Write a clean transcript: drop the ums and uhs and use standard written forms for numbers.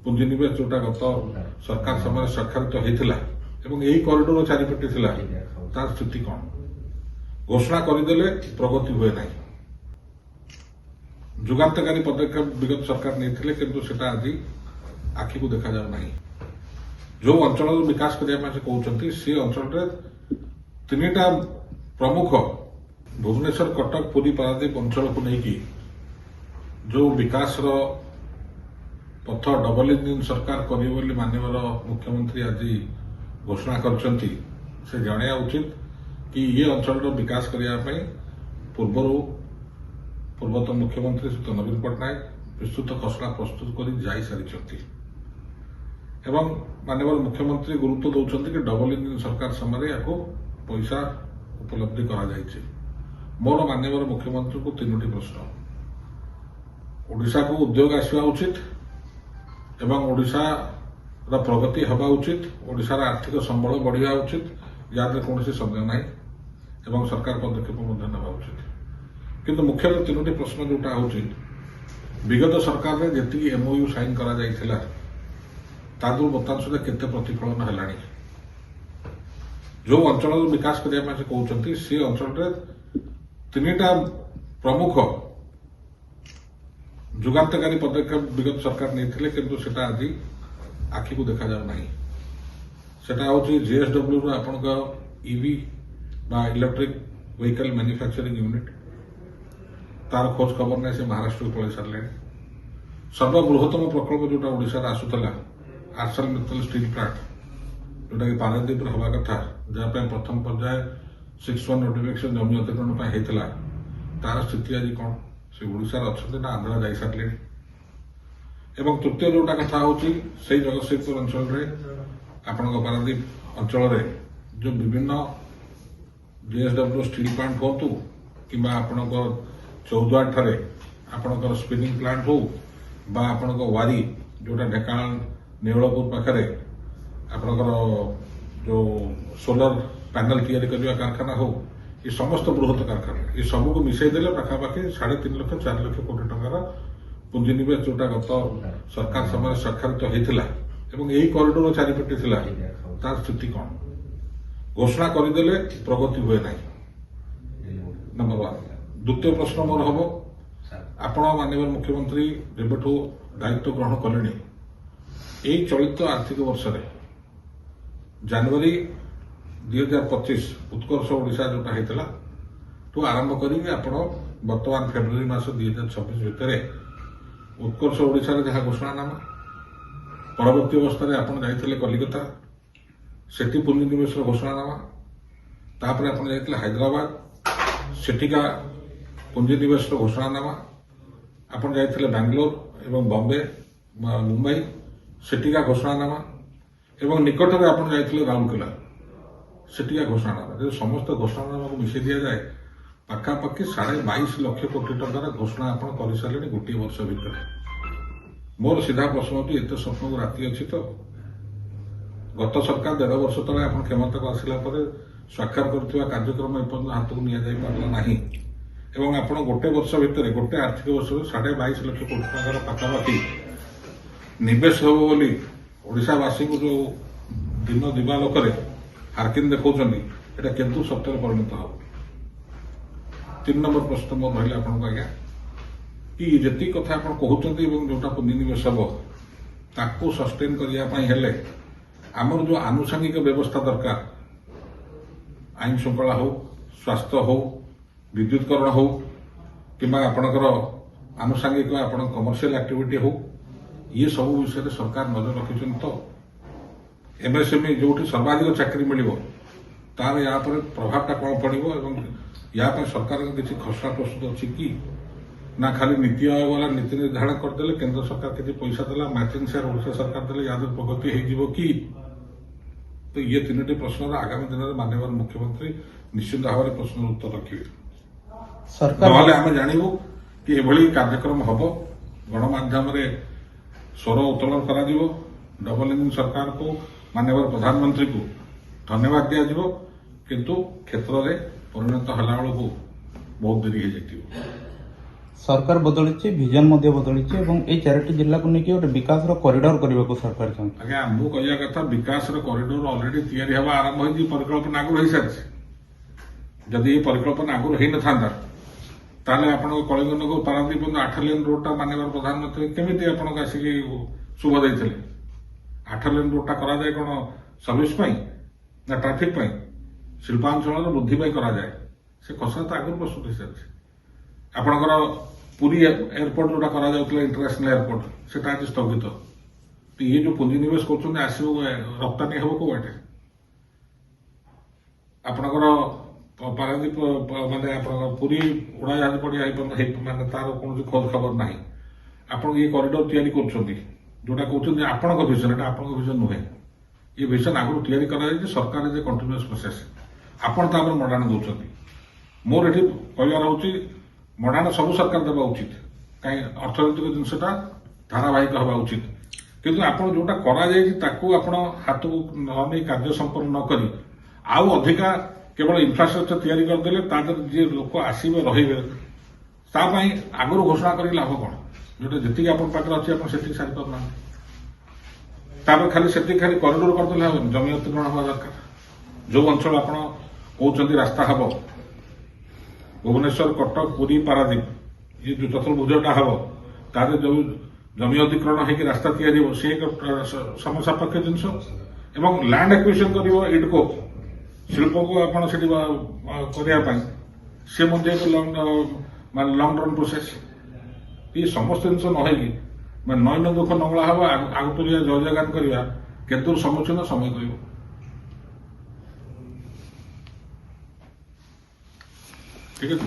ପୁଞ୍ଜିନିବେଶ ଯୋଉଟା ଗତ ସରକାର ସମୟରେ ସ୍ୱାକ୍ଷରିତ ହୋଇଥିଲା ଏବଂ ଏହି କରିଡର ଚାରିପଟେ ଥିଲା ତାର ସ୍ଥିତି କ'ଣ? ଘୋଷଣା କରିଦେଲେ ପ୍ରଗତି ହୁଏ ନାହିଁ। ଯୁଗାନ୍ତକାରୀ ପଦକ୍ଷେପ ବିଗତ ସରକାର ନେଇଥିଲେ କିନ୍ତୁ ସେଟା ଆଜି ଆଖିକୁ ଦେଖାଯାଉ ନାହିଁ। ଯୋଉ ଅଞ୍ଚଳର ବିକାଶ କରିବା ପାଇଁ ସେ କହୁଛନ୍ତି ସେ ଅଞ୍ଚଳରେ ତିନିଟା ପ୍ରମୁଖ ଭୁବନେଶ୍ୱର, କଟକ, ପୁରୀ, ପାରାଦୀପ ଅଞ୍ଚଳକୁ ନେଇକି ଯୋଉ ବିକାଶର ପଥ ଡବଲ ଇଞ୍ଜିନ ସରକାର କରିବେ ବୋଲି ମାନ୍ୟବର ମୁଖ୍ୟମନ୍ତ୍ରୀ ଆଜି ଘୋଷଣା କରିଛନ୍ତି। ସେ ଜଣାଇବା ଉଚିତ କି ଏ ଅଞ୍ଚଳର ବିକାଶ କରିବା ପାଇଁ ପୂର୍ବତନ ମୁଖ୍ୟମନ୍ତ୍ରୀ ଶ୍ରୀ ନବୀନ ପଟ୍ଟନାୟକ ବିସ୍ତୃତ ଖସଡ଼ା ପ୍ରସ୍ତୁତ କରି ଯାଇସାରିଛନ୍ତି ଏବଂ ମାନ୍ୟବର ମୁଖ୍ୟମନ୍ତ୍ରୀ ଗୁରୁତ୍ୱ ଦେଉଛନ୍ତି କି ଡବଲ ଇଞ୍ଜିନ ସରକାର ସମୟରେ ୟାକୁ ପଇସା ଉପଲବ୍ଧି କରାଯାଇଛି। ମୋର ମାନ୍ୟବର ମୁଖ୍ୟମନ୍ତ୍ରୀଙ୍କୁ ତିନୋଟି ପ୍ରଶ୍ନ। ଓଡ଼ିଶାକୁ ଉଦ୍ୟୋଗ ଆସିବା ଉଚିତ ଏବଂ ଓଡ଼ିଶାର ପ୍ରଗତି ହେବା ଉଚିତ, ଓଡ଼ିଶାର ଆର୍ଥିକ ସମ୍ବଳ ବଢ଼ିବା ଉଚିତ, ଯାହାଦ୍ୱାରା କୌଣସି ସନ୍ଦେହ ନାହିଁ ଏବଂ ସରକାର ପଦକ୍ଷେପ ମଧ୍ୟ ନେବା ଉଚିତ। କିନ୍ତୁ ମୁଖ୍ୟତଃ ତିନୋଟି ପ୍ରଶ୍ନ ଯୋଉଟା ହେଉଛି ବିଗତ ସରକାରରେ ଯେତିକି MOU ସାଇନ୍ କରାଯାଇଥିଲା ତାଦେହରୁ ବର୍ତ୍ତମାନ ସୁଦ୍ଧା କେତେ ପ୍ରତିଫଳନ ହେଲାଣି? ଯୋଉ ଅଞ୍ଚଳର ବିକାଶ କରିବା ପାଇଁ ସେ କହୁଛନ୍ତି ସେ ଅଞ୍ଚଳରେ ତିନିଟା ପ୍ରମୁଖ ଯୁଗାନ୍ତକାରୀ ପଦକ୍ଷେପ ବିଗତ ସରକାର ନେଇଥିଲେ କିନ୍ତୁ ସେଟା ଆଜି ଆଖିକୁ ଦେଖାଯାଉ ନାହିଁ। ସେଟା ହେଉଛି JSW ର ଆପଣଙ୍କ EV ବା ଇଲେକ୍ଟ୍ରିକ ଭେହିକଲ ମ୍ୟାନୁଫ୍ୟାକ୍ଚରିଂ ୟୁନିଟ୍, ତାର ଖୋଜ ଖବର ନାହିଁ, ସେ ମହାରାଷ୍ଟ୍ରକୁ ପଳାଇ ସାରିଲେଣି। ସର୍ବବୃହତ୍ତମ ପ୍ରକଳ୍ପ ଯୋଉଟା ଓଡ଼ିଶାରେ ଆସୁଥିଲା ArcelorMittal ଷ୍ଟିଲ୍ ପ୍ଲାଣ୍ଟ, ଯୋଉଟାକି ପାରାଦୀପରେ ହେବା କଥା, ଯାହା ପାଇଁ ପ୍ରଥମ ପର୍ଯ୍ୟାୟ 6-1 ନୋଟିଫିକେସନ ଜମି ଅଧିଗ୍ରହଣ ପାଇଁ ହେଇଥିଲା, ତାର ସ୍ଥିତି ଆଜି କ'ଣ? ସେ ଓଡ଼ିଶାରେ ଅଛନ୍ତି ନା ଆନ୍ଧ୍ର ଯାଇସାରିଲେଣି? ଏବଂ ତୃତୀୟ ଯୋଉଟା କଥା ହେଉଛି ସେଇ ଜଗତସିଂହପୁର ଅଞ୍ଚଳରେ ଆପଣଙ୍କ ପାରାଦୀପ ଅଞ୍ଚଳରେ ଯୋଉ ବିଭିନ୍ନ JSW ଷ୍ଟିଲ୍ ପ୍ଲାଣ୍ଟ ହୁଅନ୍ତୁ କିମ୍ବା ଆପଣଙ୍କ ଚୌଦ୍ୱାରଠାରେ ଆପଣଙ୍କର ସ୍ପିନିଂ ପ୍ଲାଣ୍ଟ ହଉ ବା ଆପଣଙ୍କ ୱାରି ଯୋଉଟା ଢେଙ୍କାନାଳ ନେଉଳପୁର ପାଖରେ ଆପଣଙ୍କର ଯୋଉ ସୋଲାର ପ୍ୟାନେଲ ତିଆରି କରିବା କାରଖାନା ହଉ, ଏ ସମସ୍ତ ବୃହତ କାରଖାନା ଏ ସବୁକୁ ମିଶାଇ ଦେଲେ ପାଖାପାଖି 3.5 ଲକ୍ଷ 4 ଲକ୍ଷ କୋଟି ଟଙ୍କାର ପୁଞ୍ଜିନିବେଶ ଯୋଉଟା ଗତ ସରକାର ସମୟରେ ସ୍ୱାକ୍ଷରିତ ହୋଇଥିଲା ଏବଂ ଏହି କରିଡର ଚାରିପଟେ ଥିଲା ତାର ସ୍ଥିତି କ'ଣ? ଘୋଷଣା କରିଦେଲେ ପ୍ରଗତି ହୁଏ ନାହିଁ। ନମ୍ବର 1। ଦ୍ୱିତୀୟ ପ୍ରଶ୍ନ ମୋର ହେବ, ଆପଣ ମାନ୍ୟବର ମୁଖ୍ୟମନ୍ତ୍ରୀ ଯେବେଠୁ ଦାୟିତ୍ୱ ଗ୍ରହଣ କଲେଣି ଏହି ଚଳିତ ଆର୍ଥିକ ବର୍ଷରେ ଜାନୁଆରୀ 2025 ଉତ୍କର୍ଷ ଓଡ଼ିଶା ଯୋଉଟା ହେଇଥିଲା ଠୁ ଆରମ୍ଭ କରିକି ଆପଣ ବର୍ତ୍ତମାନ ଫେବୃଆରୀ ମାସ 2026 ଭିତରେ ଉତ୍କର୍ଷ ଓଡ଼ିଶାରେ ଯାହା ଘୋଷଣାନାମା, ପରବର୍ତ୍ତୀ ଅବସ୍ଥାରେ ଆପଣ ଯାଇଥିଲେ କଲିକତା, ସେଠି ପୁଞ୍ଜିନିବେଶର ଘୋଷଣାନାମା, ତାପରେ ଆପଣ ଯାଇଥିଲେ ହାଇଦ୍ରାବାଦ, ସେଠିକା ପୁଞ୍ଜିନିବେଶର ଘୋଷଣାନାମା, ଆପଣ ଯାଇଥିଲେ ବାଙ୍ଗାଲୋର ଏବଂ ବମ୍ବେ ମୁମ୍ବାଇ, ସେଠିକା ଘୋଷଣାନାମା ଏବଂ ନିକଟରେ ଆପଣ ଯାଇଥିଲେ ରାଉରକେଲା, ସେଠିକା ଘୋଷଣାନାମା। ଯଦି ସମସ୍ତ ଘୋଷଣାନାମାକୁ ମିଶାଇ ଦିଆଯାଏ ପାଖାପାଖି 22.5 ଲକ୍ଷ କୋଟି ଟଙ୍କାର ଘୋଷଣା ଆପଣ କରିସାରିଲେଣି ଗୋଟିଏ ବର୍ଷ ଭିତରେ। ମୋର ସିଧା ପ୍ରଶ୍ନ ହେଉଛି ଏତେ ସ୍ୱପ୍ନକୁ ରାତି ଅଛି ତ? ଗତ ସରକାର 1.5 ବର୍ଷ ତଳେ ଆପଣ କ୍ଷମତାକୁ ଆସିଲା ପରେ ସ୍ୱାକ୍ଷର କରିଥିବା କାର୍ଯ୍ୟକ୍ରମ ଏପର୍ଯ୍ୟନ୍ତ ହାତକୁ ନିଆଯାଇ ପାରିଲା ନାହିଁ ଏବଂ ଆପଣ ଗୋଟେ ବର୍ଷ ଭିତରେ, ଗୋଟେ ଆର୍ଥିକ ବର୍ଷରେ 22.5 ଲକ୍ଷ କୋଟି ଟଙ୍କାର ପାଖାପାଖି ନିବେଶ ହେବ ବୋଲି ଓଡ଼ିଶାବାସୀଙ୍କୁ ଯୋଉ ଦିନ ଦିବାଲୋକରେ ହାର୍କିନ୍ ଦେଖାଉଛନ୍ତି, ଏଟା କିନ୍ତୁ ସତ୍ୟରେ ପରିଣତ ହେବ? 3 ନମ୍ବର ପ୍ରଶ୍ନ ମୋର ରହିଲା ଆପଣଙ୍କୁ ଆଜ୍ଞା, କି ଯେତିକି କଥା ଆପଣ କହୁଛନ୍ତି ଏବଂ ଯୋଉଟା ପୁଞ୍ଜିନିବେଶ ହେବ ତାକୁ ସଷ୍ଟେନ୍ କରିବା ପାଇଁ ହେଲେ ଆମର ଯୋଉ ଆନୁଷଙ୍ଗିକ ବ୍ୟବସ୍ଥା ଦରକାର, ଆଇନ ଶୃଙ୍ଖଳା ହଉ, ସ୍ୱାସ୍ଥ୍ୟ ହଉ, ବିଦ୍ୟୁତକରଣ ହଉ କିମ୍ବା ଆପଣଙ୍କର ଆନୁଷଙ୍ଗିକ ଆପଣ କମର୍ସିଆଲ ଆକ୍ଟିଭିଟି ହଉ, ଇଏ ସବୁ ବିଷୟରେ ସରକାର ନଜର ରଖିଛନ୍ତି ତ? MSME ଯୋଉଠି ସର୍ବାଧିକ ଚାକିରି ମିଳିବ ତାର ୟା ଉପରେ ପ୍ରଭାବଟା କ'ଣ ପଡ଼ିବ ଏବଂ ୟା ପାଇଁ ସରକାରଙ୍କ କିଛି ଖସଡ଼ା ପ୍ରସ୍ତୁତ ଅଛି କି? ନା ଖାଲି ନୀତି ଆୟୋଗ ବାଲା ନୀତି ନିର୍ଦ୍ଧାରଣ କରିଦେଲେ, କେନ୍ଦ୍ର ସରକାର କିଛି ପଇସା ଦେଲା, ମ୍ୟାଚିଂ ସେୟାର ଓଡ଼ିଶା ସରକାର ଦେଲେ ୟାଦ୍ୱାରା ପ୍ରଗତି ହେଇଯିବ କି? ତ ଇଏ ତିନୋଟି ପ୍ରଶ୍ନର ଆଗାମୀ ଦିନରେ ମାନ୍ୟବର ମୁଖ୍ୟମନ୍ତ୍ରୀ ନିଶ୍ଚିତ ଭାବରେ ପ୍ରଶ୍ନର ଉତ୍ତର ରଖିବେ। ନହେଲେ ଆମେ ଜାଣିବୁ କି ଏଭଳି କାର୍ଯ୍ୟକ୍ରମ ହେବ, ଗଣମାଧ୍ୟମରେ ସ୍ୱର ଉତ୍ତୋଳନ କରାଯିବ, ଡବଲ ଇଞ୍ଜିନ ସରକାରକୁ ମାନ୍ୟବର ପ୍ରଧାନମନ୍ତ୍ରୀଙ୍କୁ ଧନ୍ୟବାଦ ଦିଆଯିବ, କିନ୍ତୁ କ୍ଷେତ୍ରରେ ପରିଣତ ହେଲା ବେଳକୁ ବହୁତ ଡେରି ହେଇଯାଇଥିବ। सरकार बदली विजन बदली ए चारोटी जिला को लेकिन गोटे विकास कॉरिडोर करने को सरकार चाहते आज्ञा मु कहया कथा विकास कॉरिडोर ऑलरेडी तैयारी हवा आरंभ होई परिकल्पना आगुर हो सारी जदि ये परिकल्पना आगुर हो था ताले आपण कलिंगन को पारादीप 8 लेन रोडटा मानवर प्रधानमंत्री केमिति आपण आसिक शुभ देते 8 लेन रोडटा करा जाए कौन सर्विस ना ट्राफिक शिल्पांचल वृद्धि करा जाए से कसा तो आगुर प्रस्तुत हो सारी आपणकर पुरी एयरपोर्ट जोटा करा जाउतला इंटरनेशनल एयरपोर्ट सेटा आज स्थगित तो ये जो पुंजीनिवेश कर आसो रप्तानी हम कौ बाटे आपणकर पारादीप माने पुरी उड़ाजाहाज पड़िया माने तार कौन खोज खबर ना आप ये कॉरिडोर तैयारी करोटा कहते आपण विजन एटा आपण विजन नुहे ये विजन आगुरी तैयारी करा सरकार जे कंटिन्यूअस प्रोसेस आपण मडाण दौरान मोर ये कहबार हूँ मडाण सब सरकार देवा उचित कहीं अर्थनैतिक जिनसा धारावाहिक हवा उचित किंतु आपण जोटा करा हाथ को नहीं कार्य संपन्न न करी आउ अधिका केवल इंफ्रास्ट्रक्चर तैयारी करदे जी लोक आसवे रही आगुरी घोषणा कर लाभ कौन जो जी आप अच्छे से सारी पारना खाली से खाली कॉरिडोर करदे हम जमी अतिक्रमण हवा दरकार जो अंचल आप कहते रास्ता हम भुवनेश्वर कटक पुरी पारादीप ये जो चतुर्भुजटा हम तार जो जमी अधिकरण हो रास्ता तैयारी सी एक समय सापेक्ष जिनस लैंड एक्विजिशन कर इडको शिल्प को आप करने सी लंग रन प्रोसेस ये समस्त जिन न नईन दुख नंगला हम आगतुरिया जय जयगान करवा केतुर सम्मुखीन समय कर ठीक है।